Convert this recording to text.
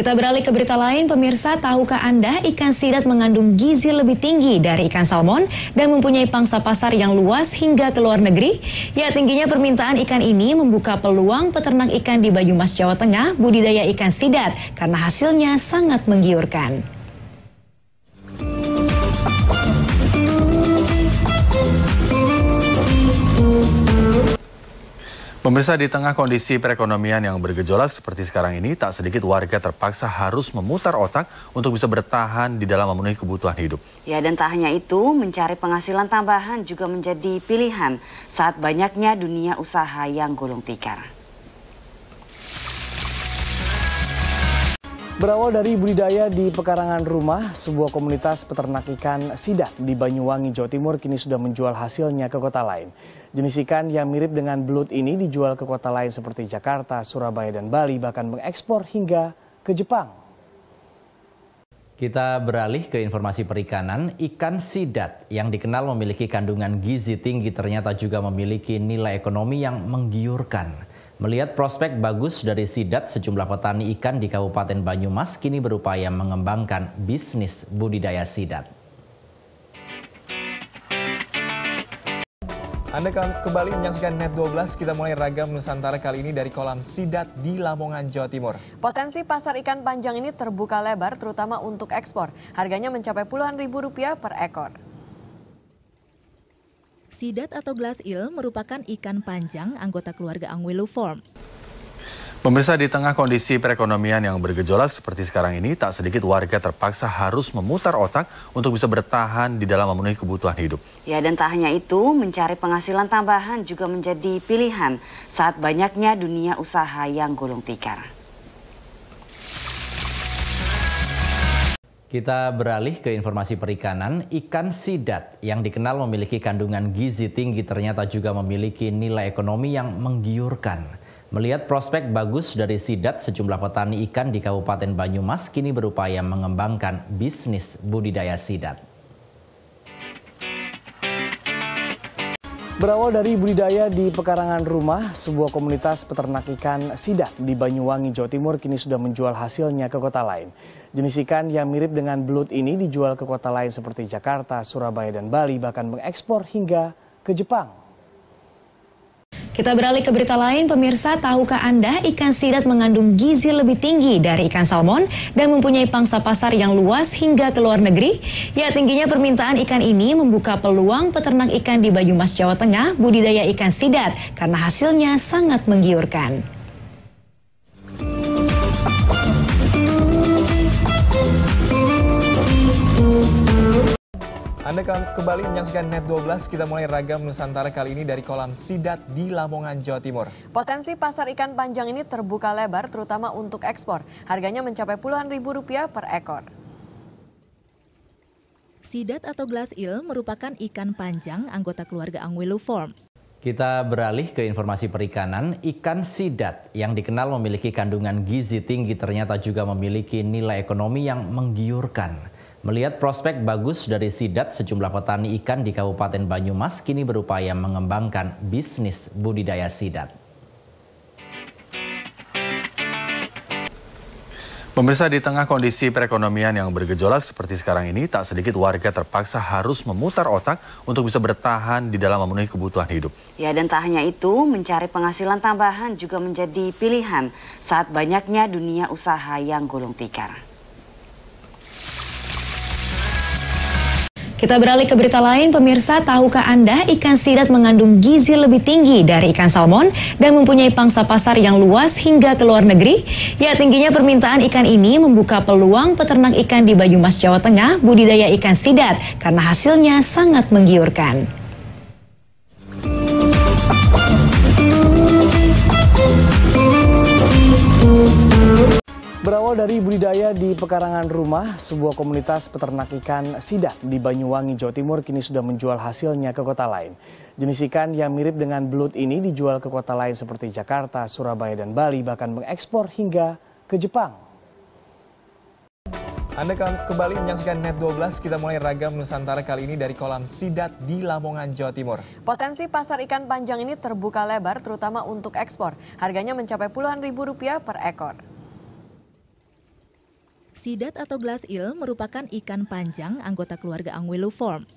Kita beralih ke berita lain, pemirsa, tahukah Anda ikan sidap mengandung gizi lebih tinggi dari ikan salmon dan mempunyai pangsa pasar yang luas hingga ke luar negeri? Ya, tingginya permintaan ikan ini membuka peluang peternak ikan di Banyumas, Jawa Tengah budidaya ikan sidap karena hasilnya sangat menggiurkan. Pemirsa, di tengah kondisi perekonomian yang bergejolak seperti sekarang ini, tak sedikit warga terpaksa harus memutar otak untuk bisa bertahan di dalam memenuhi kebutuhan hidup. Ya, dan tak hanya itu, mencari penghasilan tambahan juga menjadi pilihan saat banyaknya dunia usaha yang gulung tikar. Berawal dari budidaya di pekarangan rumah, sebuah komunitas peternak ikan sidap di Banyuwangi, Jawa Timur kini sudah menjual hasilnya ke kota lain. Jenis ikan yang mirip dengan belut ini dijual ke kota lain seperti Jakarta, Surabaya, dan Bali, bahkan mengekspor hingga ke Jepang. Kita beralih ke informasi perikanan. Ikan sidap yang dikenal memiliki kandungan gizi tinggi ternyata juga memiliki nilai ekonomi yang menggiurkan. Melihat prospek bagus dari sidap, sejumlah petani ikan di Kabupaten Banyumas kini berupaya mengembangkan bisnis budidaya sidap. Anda kembali menyaksikan Net 12, kita mulai ragam Nusantara kali ini dari kolam sidap di Lamongan, Jawa Timur. Potensi pasar ikan panjang ini terbuka lebar terutama untuk ekspor. Harganya mencapai puluhan ribu rupiah per ekor. Sidap atau glass eel merupakan ikan panjang anggota keluarga Anguilluformes. Pemirsa, di tengah kondisi perekonomian yang bergejolak seperti sekarang ini, tak sedikit warga terpaksa harus memutar otak untuk bisa bertahan di dalam memenuhi kebutuhan hidup. Ya, dan tak hanya itu, mencari penghasilan tambahan juga menjadi pilihan saat banyaknya dunia usaha yang gulung tikar. Kita beralih ke informasi perikanan. Ikan sidap yang dikenal memiliki kandungan gizi tinggi ternyata juga memiliki nilai ekonomi yang menggiurkan. Melihat prospek bagus dari sidap, sejumlah petani ikan di Kabupaten Banyumas kini berupaya mengembangkan bisnis budidaya sidap. Berawal dari budidaya di pekarangan rumah, sebuah komunitas peternak ikan sidap di Banyuwangi, Jawa Timur kini sudah menjual hasilnya ke kota lain. Jenis ikan yang mirip dengan belut ini dijual ke kota lain seperti Jakarta, Surabaya, dan Bali, bahkan mengekspor hingga ke Jepang. Kita beralih ke berita lain, pemirsa, tahukah Anda ikan sidap mengandung gizi lebih tinggi dari ikan salmon dan mempunyai pangsa pasar yang luas hingga ke luar negeri? Ya, tingginya permintaan ikan ini membuka peluang peternak ikan di Banyumas, Jawa Tengah budidaya ikan sidap karena hasilnya sangat menggiurkan. Anda kembali menyaksikan Net 12, kita mulai ragam Nusantara kali ini dari kolam sidap di Lamongan, Jawa Timur. Potensi pasar ikan panjang ini terbuka lebar terutama untuk ekspor. Harganya mencapai puluhan ribu rupiah per ekor. Sidap atau glass eel merupakan ikan panjang anggota keluarga Anguilluformes. Kita beralih ke informasi perikanan. Ikan sidap yang dikenal memiliki kandungan gizi tinggi ternyata juga memiliki nilai ekonomi yang menggiurkan. Melihat prospek bagus dari sidap, sejumlah petani ikan di Kabupaten Banyumas kini berupaya mengembangkan bisnis budidaya sidap. Pemirsa, di tengah kondisi perekonomian yang bergejolak seperti sekarang ini, tak sedikit warga terpaksa harus memutar otak untuk bisa bertahan di dalam memenuhi kebutuhan hidup. Ya, dan tak hanya itu, mencari penghasilan tambahan juga menjadi pilihan saat banyaknya dunia usaha yang gulung tikar. Kita beralih ke berita lain, pemirsa, tahukah Anda ikan sidap mengandung gizi lebih tinggi dari ikan salmon dan mempunyai pangsa pasar yang luas hingga ke luar negeri? Ya, tingginya permintaan ikan ini membuka peluang peternak ikan di Banyumas, Jawa Tengah budidaya ikan sidap karena hasilnya sangat menggiurkan. Berawal dari budidaya di pekarangan rumah, sebuah komunitas peternak ikan sidap di Banyuwangi, Jawa Timur kini sudah menjual hasilnya ke kota lain. Jenis ikan yang mirip dengan belut ini dijual ke kota lain seperti Jakarta, Surabaya, dan Bali, bahkan mengekspor hingga ke Jepang. Anda kembali menyaksikan Net 12, kita mulai ragam Nusantara kali ini dari kolam sidap di Lamongan, Jawa Timur. Potensi pasar ikan panjang ini terbuka lebar terutama untuk ekspor. Harganya mencapai puluhan ribu rupiah per ekor. Sidat atau glass eel merupakan ikan panjang anggota keluarga Anguilluform.